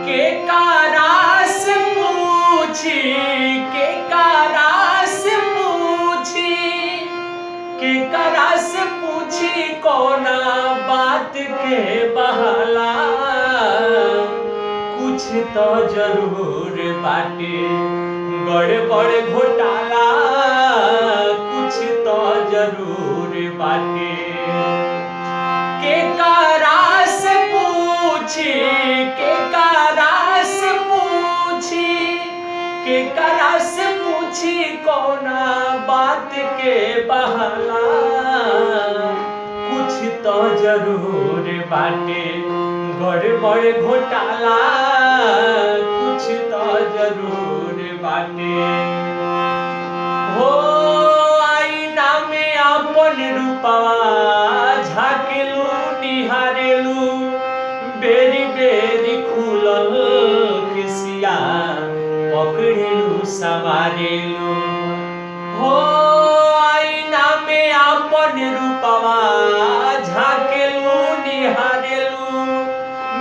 के कारा से पूछी, के कारा से पूछी, के कारा से पूछी कोना बात के बहाला। कुछ तो जरूर बाटे गड़बड़ घोटाला, कुछ तो जरूर बाटे। के कारा से पूछी, के कारा से पूछी, के कारा से पूछी कोना बात के बहाला। कुछ तो जरूर बाटे गड़बड़ घोटाला, कुछ तो जरूर बाटे। हो आईना में अपन रूपवा झाकेलू निहारेलू, बेरी बेरी खुलल किसिया पकड़ेलू संवारेलू। हो आईना में अपन रूपवा झाकेलू निहारेलू,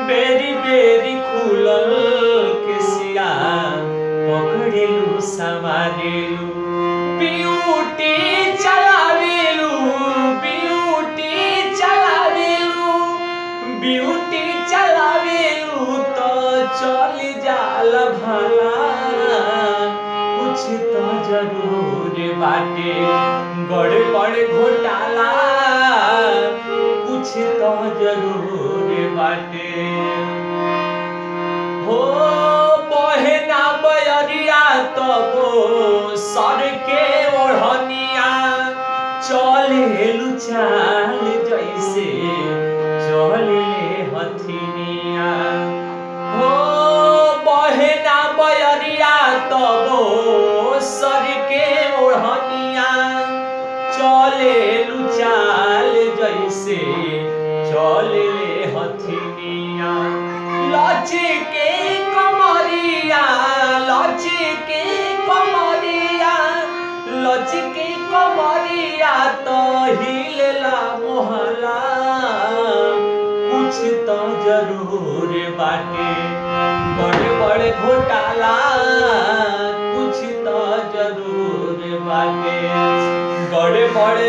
बेरी बेरी खुलल किसिया पकड़ेलू संवारेलू। ब्यूटी चलावेलू, ब्यूटी चलावेलू, ब्यूटी चलावेलू तो चल जाल भला। कुछ तो जरूर बाटे गड़बड़ घोटाला, कुछ तो जरूर बाटे। हो बहे ना बयरिया तबो सर के ओढ़निया, चलेलू चाल जैसे चले हथिनिया। हो बहे ना बयरिया तबो सर के ओढ़निया, चलेलू चाल जैसे चले हथिनिया। लचके कमरिया, लचके कमरिया, लचके कमरिया तो हिलेला मोहला। कुछ तो जरूर बाटे गड़बड़ घोटाला, कुछ तो जरूर बाटे गड़बड़